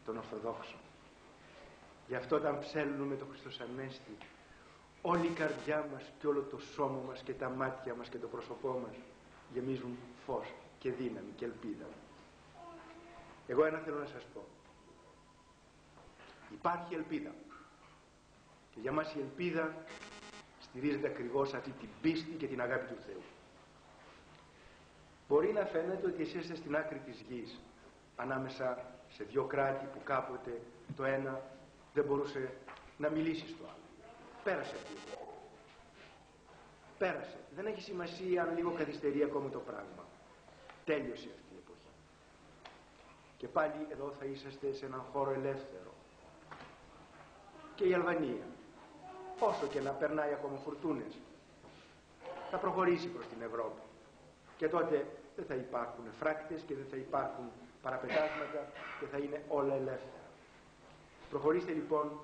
των Ορθοδόξων. Γι' αυτό όταν ψέλνουμε το Χριστός Ανέστη, όλη η καρδιά μας και όλο το σώμα μας και τα μάτια μας και το πρόσωπό μας γεμίζουν φως και δύναμη και ελπίδα. Εγώ ένα θέλω να σας πω. Υπάρχει ελπίδα. Και για μας η ελπίδα στηρίζεται ακριβώς αυτή την πίστη και την αγάπη του Θεού. Μπορεί να φαίνεται ότι εσείς είστε στην άκρη της γης, ανάμεσα σε δύο κράτη που κάποτε το ένα δεν μπορούσε να μιλήσει στο άλλο. Πέρασε αυτή. Πέρασε. Δεν έχει σημασία αν λίγο καθυστερεί ακόμα το πράγμα. Τέλειωσε αυτή η εποχή. Και πάλι εδώ θα είσαστε σε έναν χώρο ελεύθερο. Και η Αλβανία, όσο και να περνάει ακόμα φουρτούνες, θα προχωρήσει προς την Ευρώπη. Και τότε δεν θα υπάρχουν φράκτες και δεν θα υπάρχουν παραπετάσματα και θα είναι όλα ελεύθερα. Προχωρήστε λοιπόν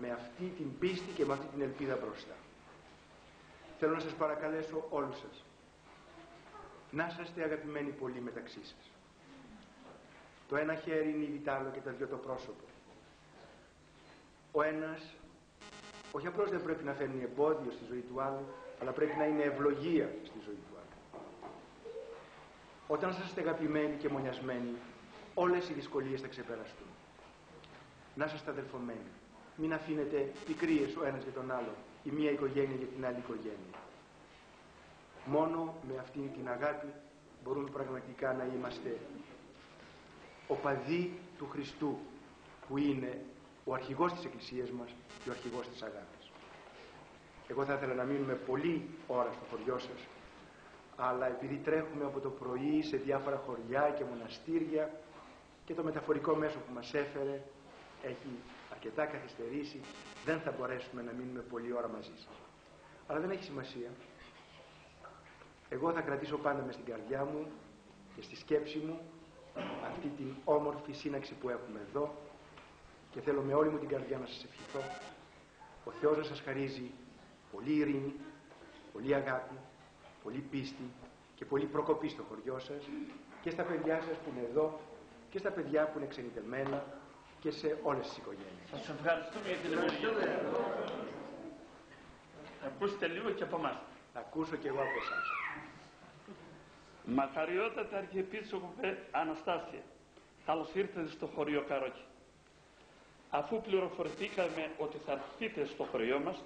με αυτή την πίστη και με αυτή την ελπίδα μπροστά. Θέλω να σας παρακαλέσω όλους σας να είσαστε αγαπημένοι πολύ μεταξύ σας. Το ένα χέρι είναι ήδη τ' άλλο και τα δυο το πρόσωπο. Ο ένας όχι απλώς δεν πρέπει να φέρνει εμπόδιο στη ζωή του άλλου, αλλά πρέπει να είναι ευλογία στη ζωή του άλλου. Όταν σας είστε αγαπημένοι και μονιασμένοι, όλες οι δυσκολίες θα ξεπεραστούν. Να είσαστε αδελφωμένοι. Μην αφήνετε πικρίες ο ένας για τον άλλο, η μία οικογένεια για την άλλη οικογένεια. Μόνο με αυτήν την αγάπη μπορούμε πραγματικά να είμαστε οπαδοί του Χριστού, που είναι ο αρχηγός της Εκκλησίας μας και ο αρχηγός της αγάπης. Εγώ θα ήθελα να μείνουμε πολλή ώρα στο χωριό σας, αλλά επειδή τρέχουμε από το πρωί σε διάφορα χωριά και μοναστήρια και το μεταφορικό μέσο που μας έφερε έχει αρκετά καθυστερήσει, δεν θα μπορέσουμε να μείνουμε πολλή ώρα μαζί σας. Αλλά δεν έχει σημασία. Εγώ θα κρατήσω πάντα μες στην καρδιά μου και στη σκέψη μου αυτή την όμορφη σύναξη που έχουμε εδώ και θέλω με όλη μου την καρδιά να σας ευχηθώ ο Θεός να σας χαρίζει πολύ ειρήνη, πολύ αγάπη, πολύ πίστη και πολύ προκοπή στο χωριό σας και στα παιδιά σας που είναι εδώ και στα παιδιά που είναι ξενιτεμένα και σε όλες τις οικογένειες. Σας ευχαριστούμε για την ευλογία. Ακούστε λίγο και από εμάς. Θα ακούσω και εγώ από εσάς. Μακαριότατα Αρχιεπίσκοπε Αναστάσια, καλώς ήρθατε στο χωριό Καρόκι. Αφού πληροφορηθήκαμε ότι θα έρθετε στο χωριό μας,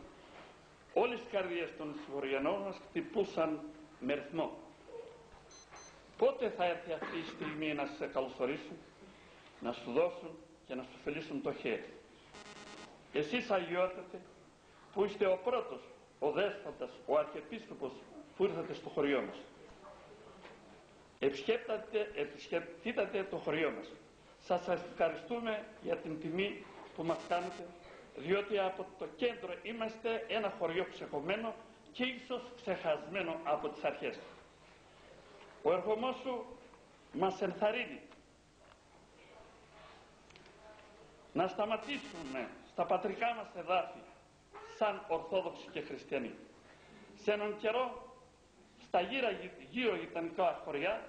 όλες οι καρδιές των συγχωριανών μας χτυπούσαν με ρυθμό. Πότε θα έρθει αυτή η στιγμή να σε καλωσορίσουν, να σου δώσουν και να σου φιλήσουν το χέρι? Εσείς αγιότατε που είστε ο πρώτος, ο δέσποτας, ο Αρχιεπίσκοπος που ήρθατε στο χωριό μας. Επισκεφτείτε το χωριό μας. Σας ευχαριστούμε για την τιμή που μας κάνετε, διότι από το κέντρο είμαστε ένα χωριό ξεχωμένο και ίσως ξεχασμένο από τις αρχές. Ο ερχομός σου μας ενθαρρύνει να σταματήσουμε στα πατρικά μας εδάφη σαν Ορθόδοξοι και Χριστιανοί. Σε έναν καιρό στα γύρω γειτονικά χωριά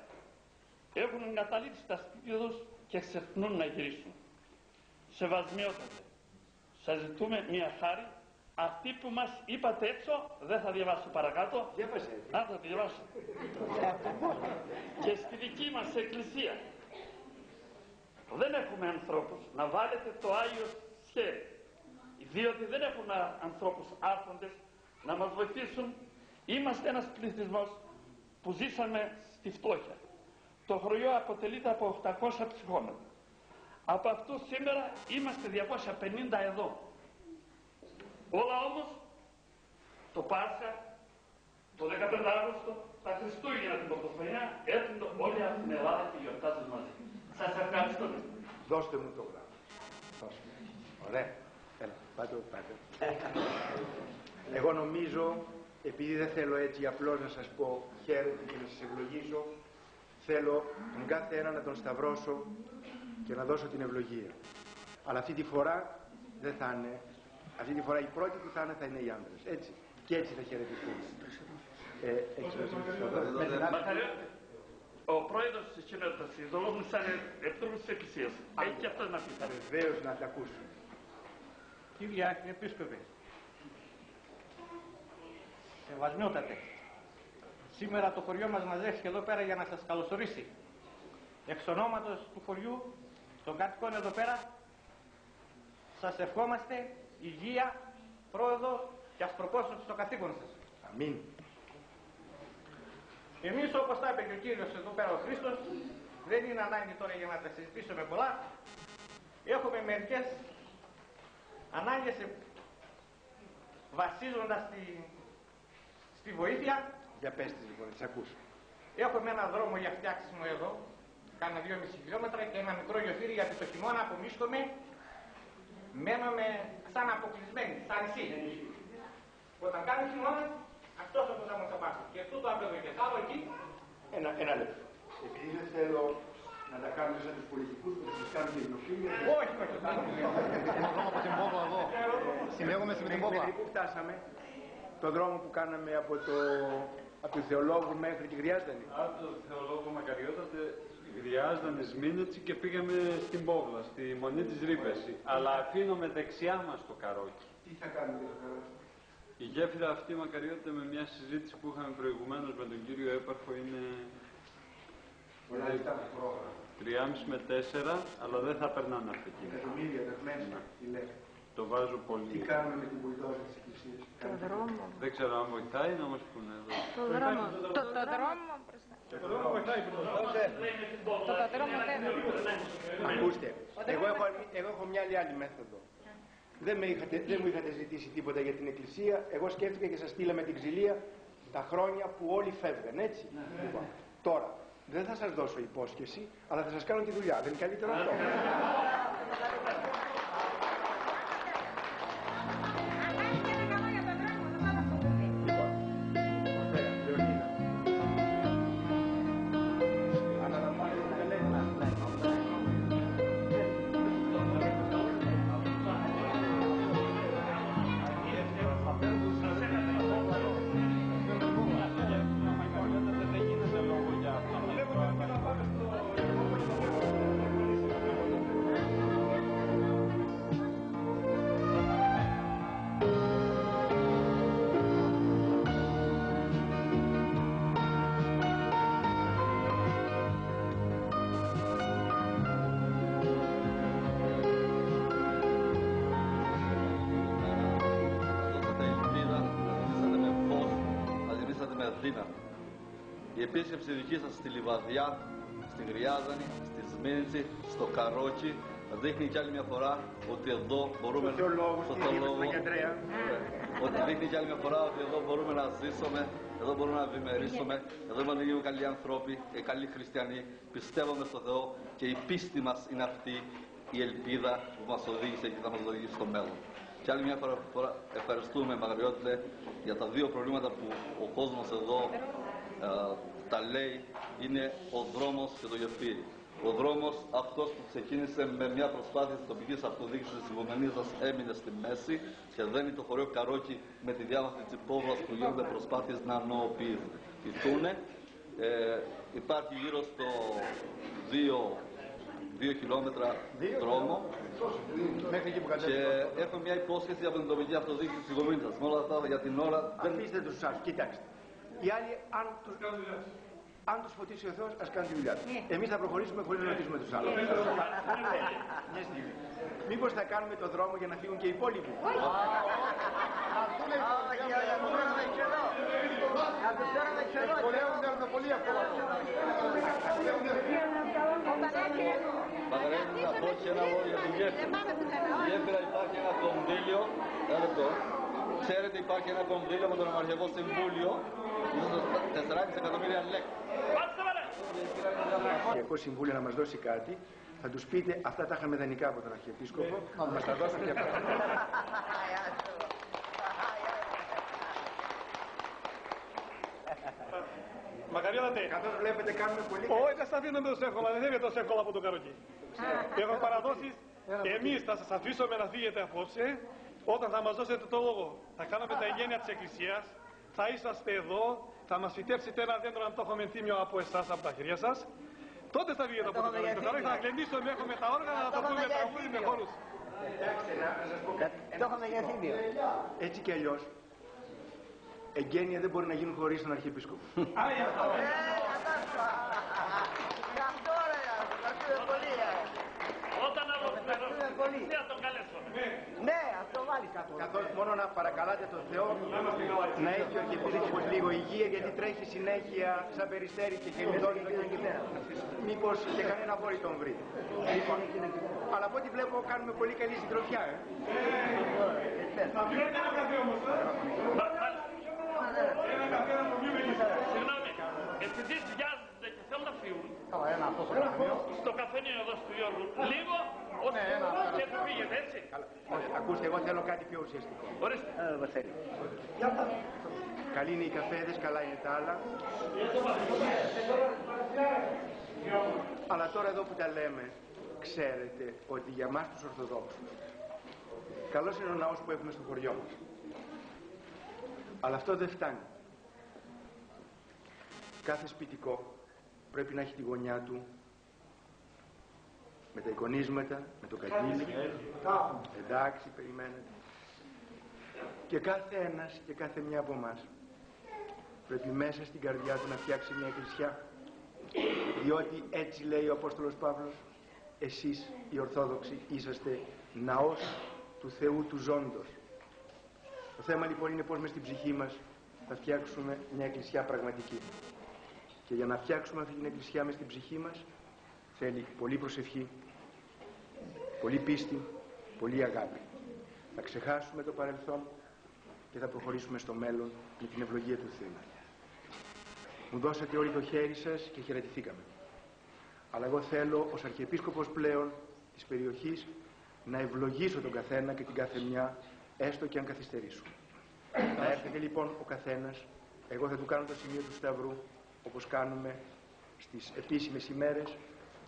έχουν εγκαταλείψει τα σπίτια τους και ξεχνούν να γυρίσουν. Σεβασμιότατε, σας ζητούμε μια χάρη. Αυτή που μας είπατε έξω, δεν θα διαβάσω παρακάτω. Θα τη διαβάσω. Και στη δική μας εκκλησία δεν έχουμε ανθρώπους να βάλετε το Άγιο χέρι, διότι δεν έχουμε ανθρώπους άρχοντες να μας βοηθήσουν. Είμαστε ένας πληθυσμός που ζήσαμε στη φτώχεια. Το χωριό αποτελείται από 800 ψυχόμενα. Από αυτούς σήμερα είμαστε 250 εδώ. Όλα όμως το Πάσχα, το 15 Αύγουστο, τα Χριστούγεννα, την Πρωτοχρονιά, έρχονται όλοι από την Ελλάδα και γιορτάζουν μαζί. Σας ευχαριστούμε. Δώστε μου το γράμμα. Ωραία. Έλα, πάτε. Εγώ νομίζω, επειδή δεν θέλω έτσι απλώς να σας πω χαίρετε και να σας ευλογήσω, θέλω τον κάθε ένα να τον σταυρώσω και να δώσω την ευλογία. Αλλά αυτή τη φορά δεν θα είναι. Αυτή τη φορά η πρώτη που θα είναι οι άντρες. Έτσι. Και έτσι θα χαιρετηθούμε. Ο πρόεδρος της κοινότητας, ειδωλόγων σαν επιτρόπους της Εκκλησίας, έχει και αυτός να πει. Βεβαίως να τα ακούσω. Κύριε Αρχιεπίσκοπε, σεβασμιότατε, σήμερα το χωριό μας μαζεύτηκε εδώ πέρα για να σας καλωσορίσει. Εξ ονόματος του χωριού, των κατοικών εδώ πέρα, σας ευχόμαστε υγεία, πρόοδο και ασπροπόσωση στο καθήκον σας. Αμήν. Εμείς, όπως τα είπε και ο κύριος εδώ πέρα ο Χρήστος, δεν είναι ανάγκη τώρα για να τα συζητήσουμε πολλά. Έχουμε μερικές ανάγκες βασίζοντας στη βοήθεια. Για πες τις λοιπόν, τις ακούσω. Έχουμε ένα δρόμο για φτιάξιμο εδώ, κάνα 2,5 χιλιόμετρα και ένα μικρό γιοφύρι γιατί το χειμώνα απομίσχομαι, μένουμε σαν αποκλεισμένοι, σαν νησί. Όταν κάνει χειμώνα, αυτός ο θα μας απάσει. Και αυτό το άπλευε και θα εκεί. Ένα λεπτό. Επειδή δεν θέλω να τα κάνουμε σαν τους πολιτικούς που τους κάνουν και ειλοφίλια. Όχι, όχι. Ένα δρόμο από την Πόπλα εδώ. Συνδέομαι με την Πόπλα. Πού φτάσαμε, το δρόμο που κάναμε από του Θεολόγου μέχρι τη Γριάζδανη. Από το Θεολόγο Μακαριότατε, Γριάζδανη, Σμήνετσι και πήγαμε στην Πόπλα, στη Μονή της Ρήπεση. Αλλά αφήνουμε δεξιά μας το Καρόκι. Τι θα κάνουμε το Καρόκι? Η γέφυρα αυτή Μακαριότητα με μια συζήτηση που είχαμε προηγουμένως με τον κύριο Έπαρχο είναι 3,5 με 4, αλλά δεν θα περνάνε αυτοκίνητα. Εκατομμύρια δεσμένα, τι λέτε. Το βάζω πολύ. Τι κάνουμε με την μπουλντόζα της Εκκλησίας? Το δρόμο. Δεν ξέρω αν βοηθάει να μας πούνε εδώ. Το δρόμο. Το δρόμο μπροστά. Το δρόμο βοηθάει που Το δρόμο δεν. Ακούστε, εγώ έχω μια άλλη μέθοδο. Δεν μου είχατε ζητήσει τίποτα για την Εκκλησία. Εγώ σκέφτηκα και σας στείλαμε την ξυλία τα χρόνια που όλοι φεύγαν, έτσι. Λοιπόν, τώρα, δεν θα σας δώσω υπόσχεση, αλλά θα σας κάνω τη δουλειά. Δεν είναι καλύτερο αυτό? Η επίσκεψη δική σας στη Λιβαδιά, στη Γριάζανη, στη Σμήνετσι, στο Καρόκι δείχνει κι άλλη μια φορά ότι εδώ μπορούμε ότι δείχνει κι άλλη μια φορά ότι εδώ μπορούμε να ζήσουμε, εδώ μπορούμε να ευημερίσουμε, εδώ είμαστε λίγο καλοί ανθρώποι, καλοί χριστιανοί, πιστεύουμε στο Θεό και η πίστη μας είναι αυτή η ελπίδα που μας οδήγησε και θα μας οδηγήσει στο μέλλον. Και άλλη μια φορά ευχαριστούμε, Μακαριώτη, για τα δύο προβλήματα που ο κόσμος εδώ τα λέει, είναι ο δρόμος και το γεφύρι. Ο δρόμος αυτός που ξεκίνησε με μια προσπάθεια της τοπικής αυτοδιοίκησης της Ιγουμενίδας έμεινε στη μέση και δένει το χωριό Καρόκι με τη διάβαση της Πόβλας που γίνονται προσπάθειες να νοοποιηθούν. Υπάρχει γύρω στο 2 χιλιόμετρα δρόμο και έχω μια υπόσχεση από την τοπική αυτοδιοίκηση της Ιγουμενίδας. Με όλα αυτά για την ώρα δεν... Αφήστε τους άλλους, κοιτάξτε. Οι άλλοι, αν τους φωτίσει ο Θεός, ας κάνουν τη δουλειά τους. Εμείς θα προχωρήσουμε χωρίς να ρωτήσουμε τους άλλους. Μια στιγμή. Μήπως θα κάνουμε το δρόμο για να φύγουν και οι υπόλοιποι? Παγρεύει να πω και ένα λόγο για τη γέφυρα. Η γέφυρα υπάρχει ένα κονδύλιο, ξέρετε υπάρχει ένα κονδύλιο με το Νομαρχιακό Συμβούλιο, 4,5 εκατομμύρια λέξη. Το Νομαρχιακό Συμβούλιο να μας δώσει κάτι, θα τους πείτε αυτά τα είχαμε δανεικά από τον Αρχιεπίσκοπο, να μας τα δώσουν και αυτά. Μακαριότατε. Καθώς βλέπετε κάνουμε πολύ... Όχι, δεν σας δίνουμε τόσο εύκολα, δεν είναι τόσο εύκολα από το Καρόκι. Έχω παραδόσεις, εμείς θα σας αφήσουμε να φύγετε απόψε, όταν θα μας δώσετε το λόγο. Θα κάνουμε τα εγγένεια της Εκκλησίας, θα είσαστε εδώ, θα μας φυτέψετε ένα δέντρο να το έχουμε τίμιο από εσάς, από τα χέρια σας. Τότε θα βγει το πρωτοκαλάκι. Το καλό θα γλεντήσουμε, έχουμε τα όργανα να το πούμε τραγούδι με χώρους. Το έχουμε για θύμιο. Έτσι κι αλλιώς, εγγένεια δεν μπορεί να γίνουν χωρίς τον Αρχιεπίσκοπο. Όταν ολοκληρώσουμε, τον καλέσουμε. Ναι, αυτό βάλει κάτω. Καθώς μόνο να παρακαλάτε τον Θεό να έχει ο Αρχιεπίσκοπος λίγο υγεία, γιατί τρέχει συνέχεια σαν περιστέρι και χελιδόνι εκεί πέρα. Μήπως και κανένα βόρει τον βρει. Λοιπόν, αλλά από ό,τι βλέπω κάνουμε πολύ καλή συντροφιά. Θα πιείτε ένα καφέ όμως, Συγγνώμη, επειδή βιάζονται και θέλουν να φύγουν, στο καφενείο εδώ του Γιώργου, λίγο, και θα φύγετε, έτσι. Ακούστε, εγώ θέλω κάτι πιο ουσιαστικό. Ορίστε. Καλή είναι οι καφέδες, καλά είναι τα άλλα. Αλλά τώρα εδώ που τα λέμε, ξέρετε ότι για μας τους Ορθοδόξους, καλός είναι ο ναός που έχουμε στο χωριό μας. Αλλά αυτό δεν φτάνει. Κάθε σπιτικό πρέπει να έχει τη γωνιά του με τα εικονίσματα, με το κατήλι. Εντάξει, περιμένετε. Και κάθε ένας και κάθε μια από εμάς πρέπει μέσα στην καρδιά του να φτιάξει μια εκκλησιά. Διότι έτσι λέει ο Απόστολος Παύλος, εσείς οι Ορθόδοξοι είσαστε ναός του Θεού του ζώντος. Το θέμα λοιπόν είναι πως μες στην ψυχή μας θα φτιάξουμε μια εκκλησιά πραγματική. Και για να φτιάξουμε αυτή την εκκλησιά μες στην ψυχή μας θέλει πολύ προσευχή, πολύ πίστη, πολύ αγάπη. Θα ξεχάσουμε το παρελθόν και θα προχωρήσουμε στο μέλλον με την ευλογία του Θεού. Μου δώσατε όλοι το χέρι σας και χαιρετηθήκαμε. Αλλά εγώ θέλω ως Αρχιεπίσκοπος πλέον της περιοχής να ευλογήσω τον καθένα και την κάθε μια, έστω και αν καθυστερήσω. Θα έρθετε λοιπόν ο καθένας, εγώ θα του κάνω το σημείο του Σταυρού, όπως κάνουμε στις επίσημες ημέρες,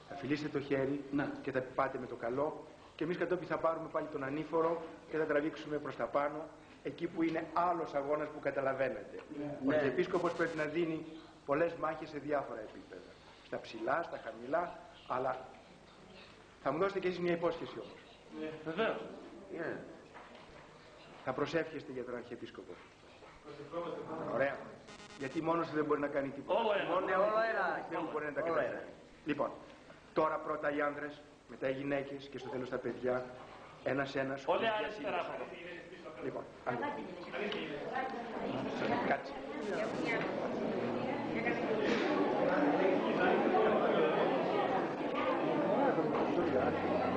θα φιλήσετε το χέρι και θα πάτε με το καλό και εμείς κατόπιν θα πάρουμε πάλι τον ανήφορο και θα τραβήξουμε προς τα πάνω, εκεί που είναι άλλος αγώνας που καταλαβαίνετε. Ο Αρχιεπίσκοπος πρέπει να δίνει πολλές μάχες σε διάφορα επίπεδα. Στα ψηλά, στα χαμηλά, αλλά θα μου δώσετε και εσείς μια υπόσχεση όμως. Βεβαίως. Θα προσεύχεστε για τον Αρχιεπίσκοπο. Ωραία. Γιατί μόνος του δεν μπορεί να κάνει τίποτα. Όλο ένα. Δεν μπορεί να τα καταφέρει. Λοιπόν, τώρα πρώτα οι άνδρες, μετά οι γυναίκες και στο τέλος τα παιδιά. Ένας-ένας. Όλοι αριστερά από εδώ. Λοιπόν, κάτσε. Yeah.